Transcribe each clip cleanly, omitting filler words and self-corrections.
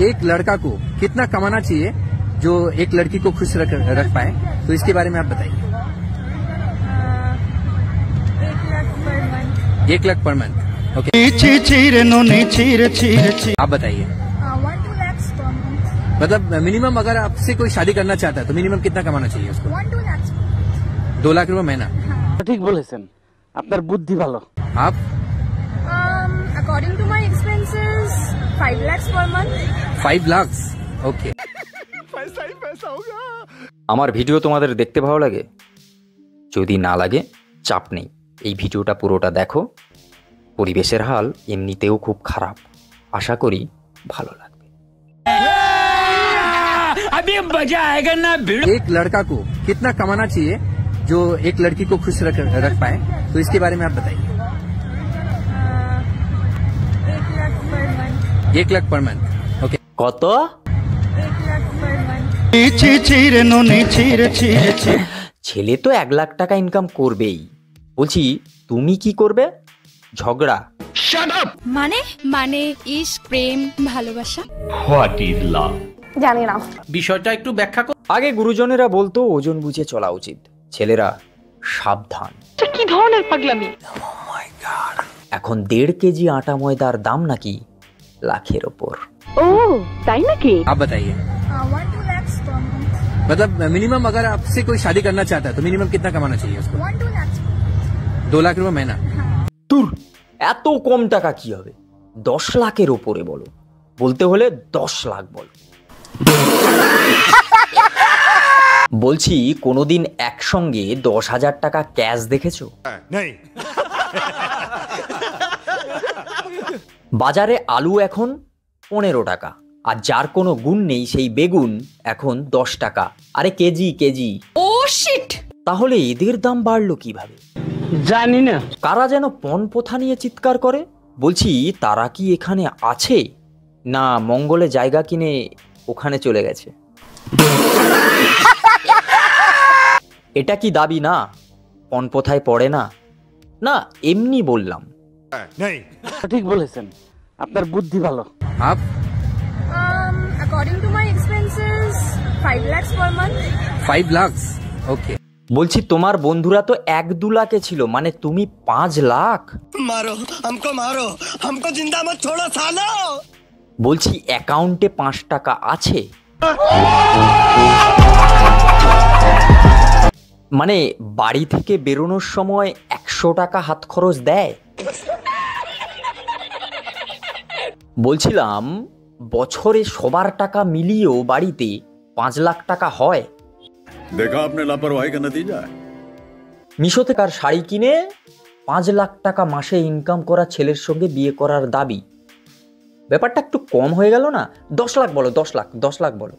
एक लड़का को कितना कमाना चाहिए जो एक लड़की को खुश रख पाए, तो इसके बारे में आप बताइए। 1 लाख पर मंथ। ओके, आप बताइए। 1-2 lakhs per month। मतलब मिनिमम अगर आपसे कोई शादी करना चाहता है तो मिनिमम कितना कमाना चाहिए उसको? 1-2 lakhs। 2 लाख रुपए महीना। ঠিক বলেছেন, আপনার বুদ্ধি ভালো। आप? According to my expenses, 5 lakhs per month। 5 lakh. Okay. আমার ভিডিও তোমাদের দেখতে ভালো লাগে? যদি না লাগে চাপ নেই, এই ভিডিওটা পুরোটা দেখো। পরিবেশের হাল এমনিতেও খুব খারাপ, আশা করি ভালো লাগবে। एक लड़का को कितना कमाना चाहिए जो एक लड़की को खुश रख पाए, तो इसके बारे में आप बताइए। 1 lakh per month। 1 lakh per month. Okay. কত? 1 lakh per month। ছেলে তো 1 লাখ টাকা ইনকাম করবেই, বলছি তুমি কি করবে? ঝগড়া? মানে মানে ইশক, প্রেম, ভালোবাসা। জানি না। বিষয়টা একটু ব্যাখ্যা কর। আগে গুরুজনেরা বলতো ওজন বুঝে চলা উচিত, ছেলেরা সাবধান। কি ধরনের পাগলামি! এখন 1.5 কেজি আটা ময়দার দাম নাকি লাখের ওপর। ও তাই নাকি? आप बताइए। 1-2 lakhs per month। मतलब मिनिमम अगर आपसे कोई शादी करना चाहता है तो मिनिमम कितना कमाना चाहिए उसको? 1-2 lakhs। 2 लाख रुपए महीना। তুর, এত কম টাকা কি হবে? 10 লাখের ওপরে বলো, বলতে হলে 10 লাখ বলো। বলছি কোনোদিন একসঙ্গে 10,000 টাকা ক্যাশ দেখেছো? বাজারে আলু এখন 15 টাকা, আর যার কোনো গুণ নেই সেই বেগুন এখন 10 টাকা। আরে কেজি কেজি। ও শিট! তাহলে এদের দাম বাড়লো কিভাবে? জানি না। কারা যেন পণ প্রথা নিয়ে চিৎকার করে, বলছি তারা কি এখানে আছে না মঙ্গলে জায়গা কিনে ওখানে চলে গেছে? এটা কি দাবি না পণ প্রথায় পড়ে না? না এমনি বললাম। ঠিক বলেছেন, আপনার বুদ্ধি ভালো। आप? According to my expenses, 5 lakhs per month। 5 lakh. Okay. বলছি তোমার বন্ধুরা তো 1-2 লাখে ছিল, মানে তুমি 5 লাখ? मारो हमको जिंदा मत छोड़ो सालो। বলছি অ্যাকাউন্টে 5 টাকা আছে? মানে বাড়ি থেকে বেরোনোর সময় 100 টাকা হাত খরচ দেয়? বলছিলাম বছরে সবার টাকা মিলিয়েও বাড়িতে 5 লাখ টাকা হয়। देखा आपने लापरवाही का नतीजा है। মিশো থেকে আর শাড়ি কিনে 5 লাখ টাকা মাসে ইনকাম করা ছেলের সঙ্গে বিয়ে করার দাবি, ব্যাপারটা একটু কম হয়ে গেল না? 10 লাখ বলো, 10 লাখ, 10 লাখ বলো।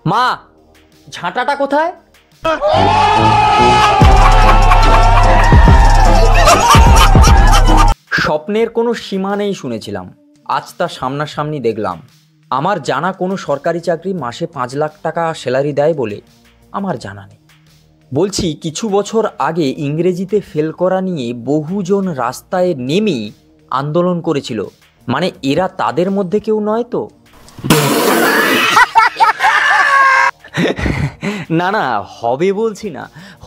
মা, ঝাঁটাটা কোথায়? স্বপ্নের কোনো সীমা নেই শুনেছিলাম, আজ তা সামনাসামনি দেখলাম। আমার জানা কোনো সরকারি চাকরি মাসে 5 লাখ টাকা স্যালারি দেয় বলে আমার জানা নেই। বলছি কিছু বছর আগে ইংরেজিতে ফেল করা নিয়ে বহুজন রাস্তায় নেমে আন্দোলন করেছিল, মানে এরা তাদের মধ্যে কেউ নয় তো? না না, হবে বলছি না,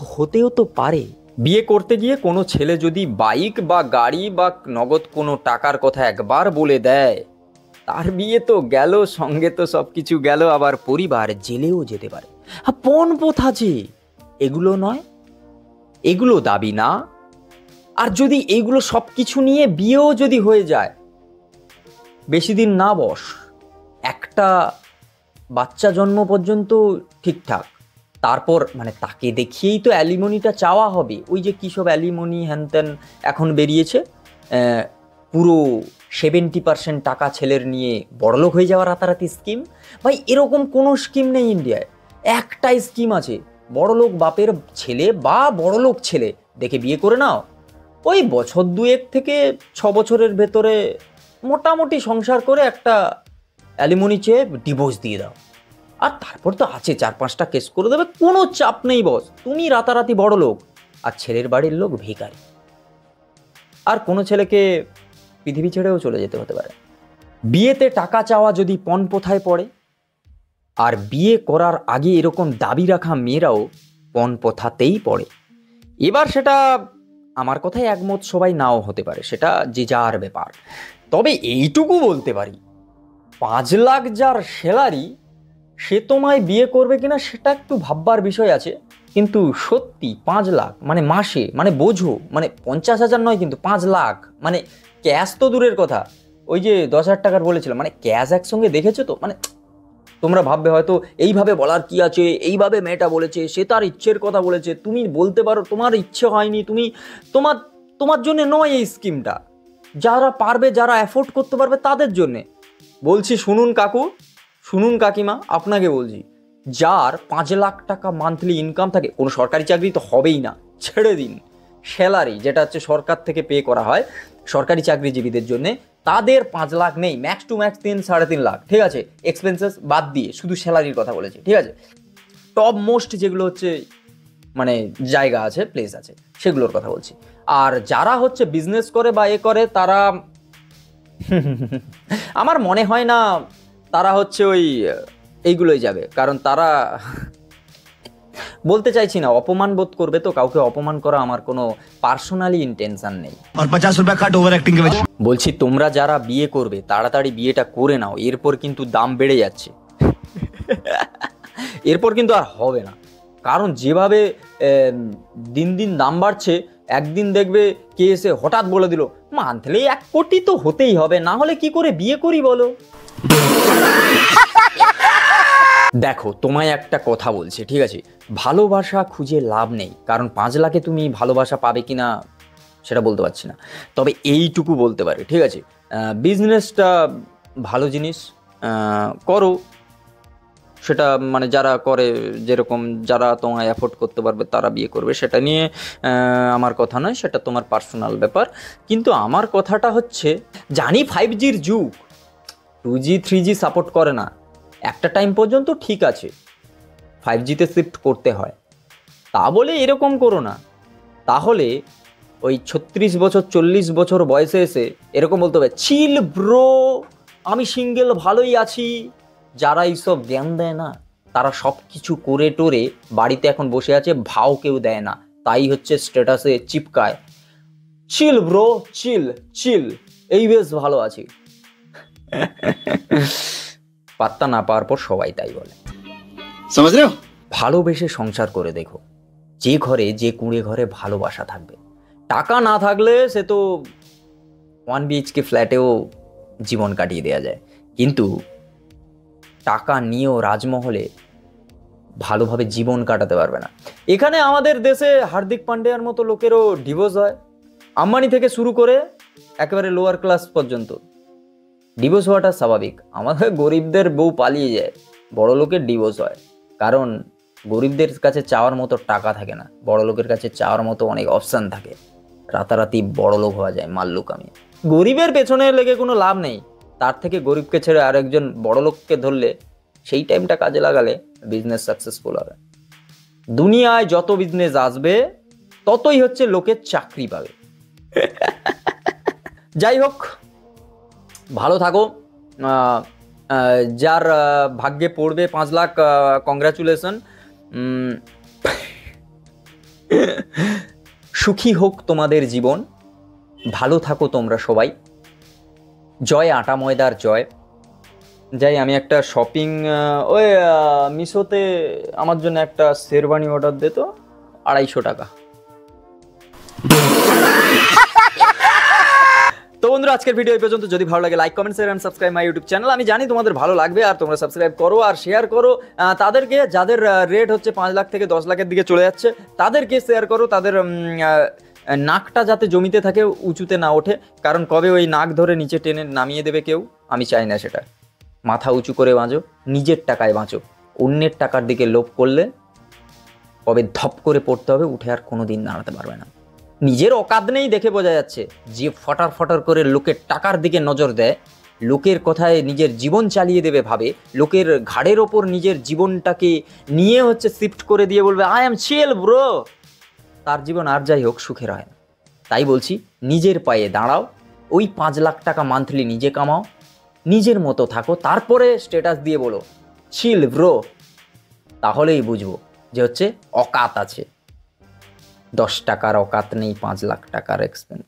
হতেও তো পারে। বিয়ে করতে গিয়ে কোনো ছেলে যদি বাইক বা গাড়ি বা নগদ কোনো টাকার কথা একবার বলে দেয়, তার বিয়ে তো গেল, সঙ্গে তো সব কিছু গেল, আবার পরিবার জেলেও যেতে পারে। পণ প্রথা যে এগুলো নয়, এগুলো দাবি না। আর যদি এগুলো সব কিছু নিয়ে বিয়েও যদি হয়ে যায়, বেশি দিন না বস, একটা বাচ্চা জন্ম পর্যন্ত ঠিকঠাক, তারপর মানে তাকে দেখিয়েই তো অ্যালিমনিটা চাওয়া হবে। ওই যে কী সব অ্যালিমনি হ্যানত্যান এখন বেরিয়েছে, পুরো 70% টাকা ছেলের নিয়ে বড়লোক হয়ে যাওয়া রাতারাতি স্কিম। ভাই এরকম কোনো স্কিম নেই ইন্ডিয়ায়, একটাই স্কিম আছে, বড়লোক বাপের ছেলে বা বড়লোক ছেলে দেখে বিয়ে করে নাও, ওই বছর 2 থেকে 6 বছরের ভেতরে মোটামুটি সংসার করে একটা অ্যালিমনি চেয়ে ডিভোর্স দিয়ে দাও, আর তারপর তো আছে 4-5টা কেস করে দেবে, কোনো চাপ নেই বস, তুমি রাতারাতি বড়লোক, আর ছেলের বাড়ির লোক ভিখারি। আর কোনো ছেলেকে পৃথিবী ছেড়েও চলে যেতে হতে পারে। বিয়েতে টাকা চাওয়া যদি পণপ্রথায় পড়ে, আর বিয়ে করার আগে এরকম দাবি রাখা মেয়েরাও পণপ্রথাতেই পড়ে। এবার সেটা আমার কথায় একমত সবাই নাও হতে পারে, সেটা যে যার ব্যাপার। তবে এইটুকু বলতে পারি, 5 লাখ যার স্যালারি সে তোমায় বিয়ে করবে কিনা সেটা একটু ভাববার বিষয় আছে। কিন্তু সত্যি 5 লাখ মানে মাসে, মানে বোঝো, মানে 50,000 নয় কিন্তু 5 লাখ, মানে ক্যাশ তো দূরের কথা, ওই যে 10,000 টাকার বলেছিলাম, মানে ক্যাশ একসঙ্গে দেখেছো তো। মানে তোমরা ভাববে হয়তো এইভাবে বলার কি আছে, এইভাবে মেয়েটা বলেছে, সে তার ইচ্ছের কথা বলেছে, তুমি বলতে পারো তোমার ইচ্ছে হয়নি, তুমি তোমার জন্য নয় এই স্কিমটা, যারা পারবে, যারা অ্যাফোর্ড করতে পারবে তাদের জন্যে বলছি। শুনুন কাকু, শুনুন কাকিমা, আপনাকে বলছি, যার 5 লাখ টাকা মান্থলি ইনকাম থাকে, কোনো সরকারি চাকরি তো হবেই না, ছেড়ে দিন, স্যালারি যেটা হচ্ছে সরকার থেকে পে করা হয় সরকারি চাকরিজীবীদের জন্য, তাদের 5 লাখ নেই, ম্যাক্স টু ম্যাক্স 3-3.5 লাখ, ঠিক আছে, এক্সপেন্সেস বাদ দিয়ে, শুধু স্যালারির কথা বলেছি, ঠিক আছে। টপ মোস্ট যেগুলো হচ্ছে মানে জায়গা আছে, প্লেস আছে, সেগুলোর কথা বলছি। আর যারা হচ্ছে বিজনেস করে বা এ করে, তারা আমার মনে হয় না তারা হচ্ছে এইগুলোই যাবে, কারণ তারা বলতে চাইছি না, অপমান বোধ করবে, তো কাউকে অপমান করা আমার কোনো পার্সোনালি ইন্টেনশন নেই। और 50 रुपया काट ओवर एक्टिंग के वजह। বলছি তোমরা যারা বিয়ে করবে তাড়াতাড়ি বিয়েটা করে নাও, এরপর কিন্তু দাম বেড়ে যাচ্ছে, এরপর কিন্তু আর হবে না। কারণ যেভাবে দিন দিন দাম বাড়ছে, একদিন দেখবে কে এসে হঠাৎ বলে দিল মান্থলি 1 কোটি তো হতেই হবে, না হলে কি করে বিয়ে করি বলো। দেখো তোমায় একটা কথা বলছি, ঠিক আছে, ভালোবাসা খুঁজে লাভ নেই, কারণ 5 লাখে তুমি ভালোবাসা পাবে কিনা সেটা বলতে পারছি না। তবে এইটুকু বলতে পারি, ঠিক আছে, বিজনেসটা ভালো জিনিস, করো সেটা, মানে যারা করে, যেরকম যারা তোমায় অ্যাফোর্ড করতে পারবে তারা বিয়ে করবে, সেটা নিয়ে আমার কথা নয়, সেটা তোমার পার্সোনাল ব্যাপার। কিন্তু আমার কথাটা হচ্ছে, জানি 5Gর যুগ, 2G 3G সাপোর্ট করে না, একটা টাইম পর্যন্ত ঠিক আছে, 5Gতে শিফট করতে হয়, তা বলে এরকম করো না। তাহলে ওই 36 বছর 40 বছর বয়সে এসে এরকম বলতে হবে, চিল ব্রো, আমি সিঙ্গেল, ভালোই আছি। যারা এইসব জ্ঞান দেয় না, তারা সব কিছু করে টোরে বাড়িতে এখন বসে আছে, ভাও কেউ দেয় না, তাই হচ্ছে স্ট্যাটাসে চিপকায়, চিল ব্রো, চিল চিল, এই বেশ ভালো আছি। পাত্তা না পাওয়ার পর সবাই তাই বলে। समझ रहे हो? ভালোবেসে সংসার করে দেখো, যে ঘরে, যে কুঁড়ে ঘরে ভালোবাসা থাকবে, টাকা না থাকলে সে তো 1 BHK ফ্ল্যাটেও জীবন কাটিয়ে দেওয়া যায়, কিন্তু টাকা নিয়েও রাজমহলে ভালোভাবে জীবন কাটাতে পারবে না। এখানে আমাদের দেশে হার্দিক পান্ডিয়ার মতো লোকেরও ডিভোর্স হয়, আম্বানি থেকে শুরু করে একেবারে লোয়ার ক্লাস পর্যন্ত ডিভোর্স হওয়াটা স্বাভাবিক। আমাদের গরিবদের বউ পালিয়ে যায়, বড় লোকের ডিভোর্স হয়, কারণ গরিবদের কাছে চাওয়ার মতো টাকা থাকে না, বড় লোকের কাছে চাওয়ার মতো অনেক অপশান থাকে, রাতারাতি বড় লোক হওয়া যায় মাল্লুকামি। গরিবের পেছনে লেগে কোনো লাভ নেই, তার থেকে গরিবকে ছেড়ে আরেকজন বড় লোককে ধরলে, সেই টাইমটা কাজে লাগালে বিজনেস সাকসেসফুল হবে। দুনিয়ায় যত বিজনেস আসবে ততই হচ্ছে লোকের চাকরি পাবে। যাই হোক, ভালো থাকো। যার ভাগ্যে পড়বে 5 লাখ, কংগ্রাচুলেশন, সুখী হোক তোমাদের জীবন, ভালো থাকো তোমরা সবাই। জয় আটা ময়দার জয়। যাই, আমি একটা শপিং, ওই মিশোতে আমার জন্য একটা শেরওয়ানি অর্ডার দে তো, 250 টাকা। তো বন্ধুরা, আজকের ভিডিও এই পর্যন্ত। যদি ভালো লাগে like, comment, share and subscribe my YouTube channel. আমি জানি তোমাদের ভালো লাগবে, আর তোমরা সাবস্ক্রাইব করো আর শেয়ার করো তাদেরকে, যাদের রেট হচ্ছে 5 লাখ থেকে 10 লাখের দিকে চলে যাচ্ছে, তাদেরকে শেয়ার করো, তাদের নাকটা যাতে জমিতে থাকে, উঁচুতে না ওঠে, কারণ কবে ওই নাক ধরে নিচে টেনে নামিয়ে দেবে কেউ, আমি চাই না সেটা। মাথা উঁচু করে বাঁচো, নিজের টাকায় বাঁচো, অন্যের টাকার দিকে লোভ করলে কবে ধপ করে পড়তে হবে, উঠে আর কোনো দিন দাঁড়াতে পারবে না। নিজের অকাদ নেই দেখে বোঝা যাচ্ছে, যে ফটার ফটার করে লোকের টাকার দিকে নজর দেয়, লোকের কথায় নিজের জীবন চালিয়ে দেবে ভাবে, লোকের ঘাড়ের ওপর নিজের জীবনটাকে নিয়ে হচ্ছে শিফট করে দিয়ে বলবে আই এম চিল ব্রো, তার জীবন আর যাই হোক সুখের হয় না। তাই বলছি, নিজের পায়ে দাঁড়াও, ওই 5 লাখ টাকা মান্থলি নিজে কামাও, নিজের মতো থাকো, তারপরে স্ট্যাটাস দিয়ে বলো চিল ব্রো, তাহলেই বুঝবো যে হচ্ছে অকাত আছে। 10 টাকার অকাত নেই 5 লাখ টাকার এক্সপেন্স।